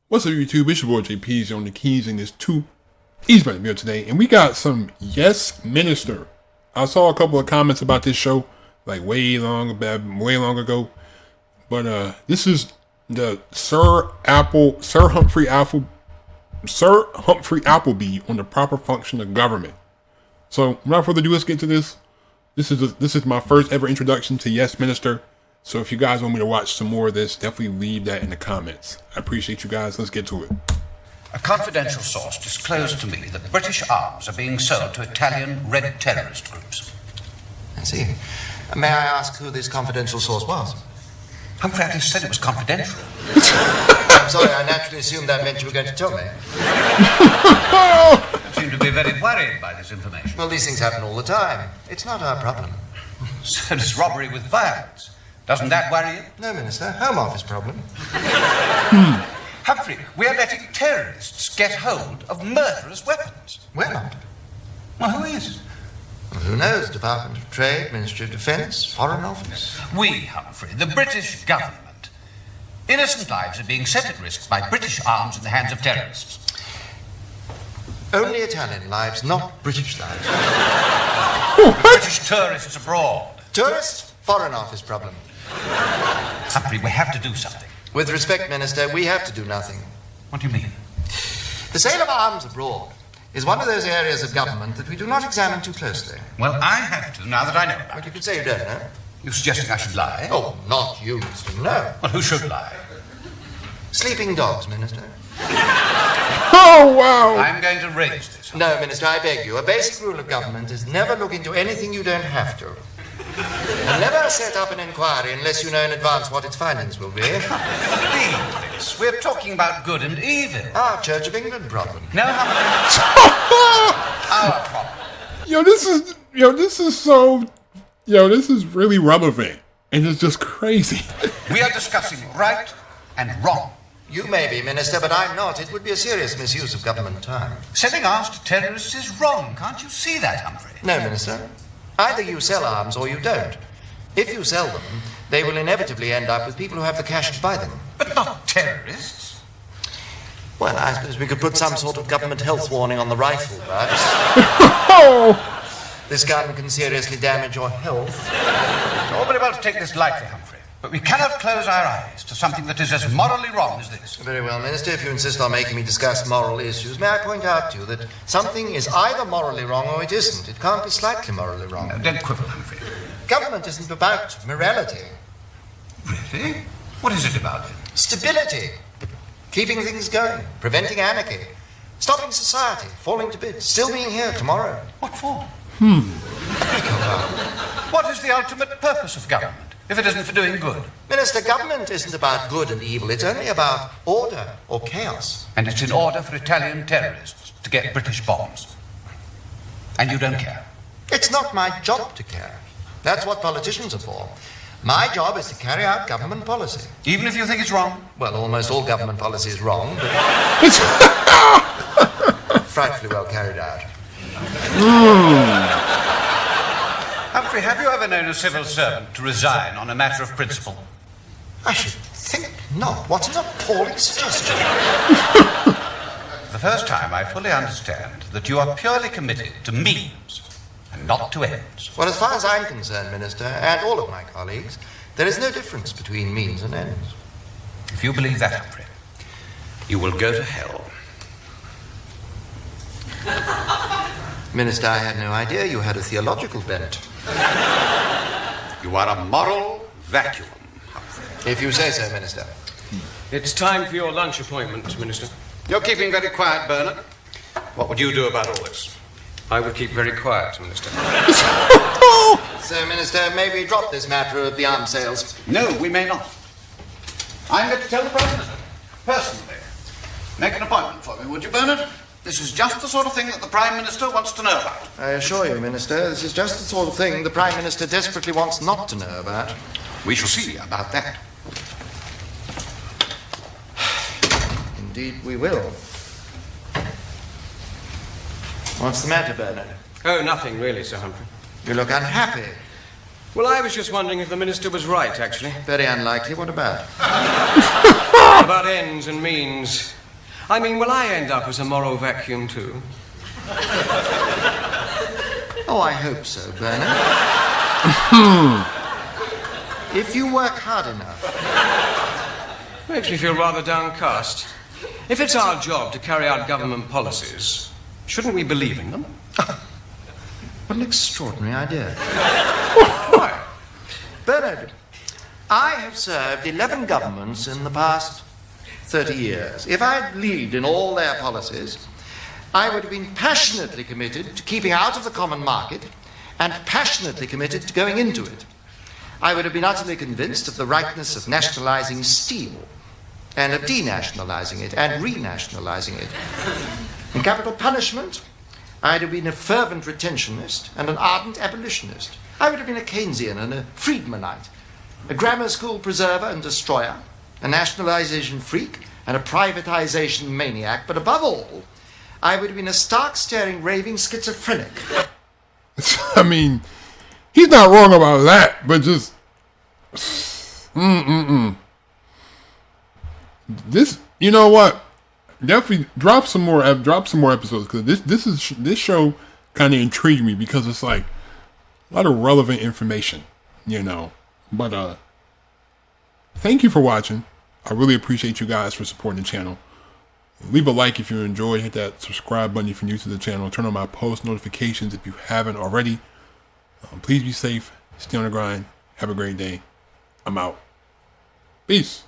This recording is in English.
What's up, YouTube? It's your boy JP's on the keys, and there's two keys by the video today, and we got some Yes Minister. I saw a couple of comments about this show like way long ago, but this is the Sir Humphrey Appleby on the proper function of government. So without further ado, let's get to this. This is my first ever introduction to Yes Minister. So if you guys want me to watch some more of this, definitely leave that in the comments. I appreciate you guys. Let's get to it. A confidential source disclosed to me that British arms are being sold to Italian red terrorist groups. I see. May I ask who this confidential source was? Humphrey Appleby said it was confidential. I'm sorry, I naturally assumed that meant you were going to tell me. You seem to be very worried by this information. Well, these things happen all the time. It's not our problem. So does robbery with violence. Doesn't that worry you? No, Minister. Home Office problem. Humphrey, we are letting terrorists get hold of murderous weapons. We're not. Well, who is? Well, who knows? Department of Trade, Ministry of Defence, Foreign Office. We, Humphrey, the British government. Innocent lives are being set at risk by British arms in the hands of terrorists. Only Italian lives, not British lives. British tourists abroad. Tourists? Foreign Office problem. Humphrey, we have to do something. With respect, Minister, we have to do nothing. What do you mean? The sale of arms abroad is one of those areas of government that we do not examine too closely. Well, I have to, now that I know about But it. you could say you don't know. You're suggesting I should lie? Oh, not you, Mr. No. Well, who should lie? Sleeping dogs, Minister. Oh, wow. I'm going to raise this. No, Minister, I beg you. A basic rule of government is never look into anything you don't have to. And never set up an inquiry unless you know in advance what its findings will be. Believe this. We're talking about good and evil. Our Church of England problem. No, Humphrey. Our problem. This is really relevant, and it's just crazy. We are discussing right and wrong. You may be, Minister, but I'm not. It would be a serious misuse of government time. Selling arms to terrorists is wrong. Can't you see that, Humphrey? No, Minister. Either you sell arms or you don't. If you sell them, they will inevitably end up with people who have the cash to buy them. But not terrorists. Well, I suppose we could put some sort of government health warning on the rifle, perhaps. This gun can seriously damage your health. It's all very well to take this lightly, Humphrey, but we cannot close our eyes to something that is as morally wrong as this. Very well, Minister. If you insist on making me discuss moral issues, may I point out to you that something is either morally wrong or it isn't. It can't be slightly morally wrong. Don't quibble, Humphrey. Government isn't about morality. Really? What is it about it? Stability. Keeping things going. Preventing anarchy. Stopping society. Falling to bits. Still being here tomorrow. What for? What is the ultimate purpose of government, if it isn't for doing good? Minister, government isn't about good and evil. It's only about order or chaos. And it's in order for Italian terrorists to get British bombs. And you don't care. It's not my job to care. That's what politicians are for. My job is to carry out government policy. Even if you think it's wrong? Well, almost all government policy is wrong, but frightfully well carried out. Humphrey, have you ever known a civil servant to resign on a matter of principle? I should think not. What an appalling suggestion. For the first time, I fully understand that you are purely committed to means and not to ends. Well, as far as I'm concerned, Minister, and all of my colleagues, there is no difference between means and ends. If you believe that, Humphrey, you will go to hell. Minister, I had no idea you had a theological bent. You are a moral vacuum, Humphrey. If you say so, Minister. It's time for your lunch appointment, Minister. You're keeping very quiet, Bernard. What would you do about all this? I would keep very quiet, Minister. So, Minister, may we drop this matter of the arms sales? No, we may not. I'm going to tell the Prime Minister, personally. Make an appointment for me, would you, Bernard? This is just the sort of thing that the Prime Minister wants to know about. I assure you, Minister, this is just the sort of thing the Prime Minister desperately wants not to know about. We shall see about that. Indeed, we will. What's the matter, Bernard? Oh, nothing really, Sir Humphrey. You look unhappy. Well, I was just wondering if the Minister was right, actually. Very unlikely. What about? About ends and means. I mean, will I end up as a moral vacuum too? Oh, I hope so, Bernard. If you work hard enough. Makes me feel rather downcast. If it's our job to carry out government policies, shouldn't we believe in them? What an extraordinary idea. Why? Bernard, I have served 11 governments in the past 30 years. If I'd believed in all their policies, I would have been passionately committed to keeping out of the common market and passionately committed to going into it. I would have been utterly convinced of the rightness of nationalizing steel and of denationalizing it and renationalizing it. In capital punishment, I'd have been a fervent retentionist and an ardent abolitionist. I would have been a Keynesian and a Friedmanite, a grammar school preserver and destroyer, a nationalization freak and a privatization maniac, but above all, I would have been a stark, staring, raving schizophrenic. I mean, he's not wrong about that, but just this, you know what? Definitely drop some more episodes, because this show kind of intrigued me, because it's like a lot of relevant information, you know. But thank you for watching. I really appreciate you guys for supporting the channel. Leave a like if you enjoyed. Hit that subscribe button if you're new to the channel. Turn on my post notifications if you haven't already. Please be safe. Stay on the grind. Have a great day. I'm out. Peace.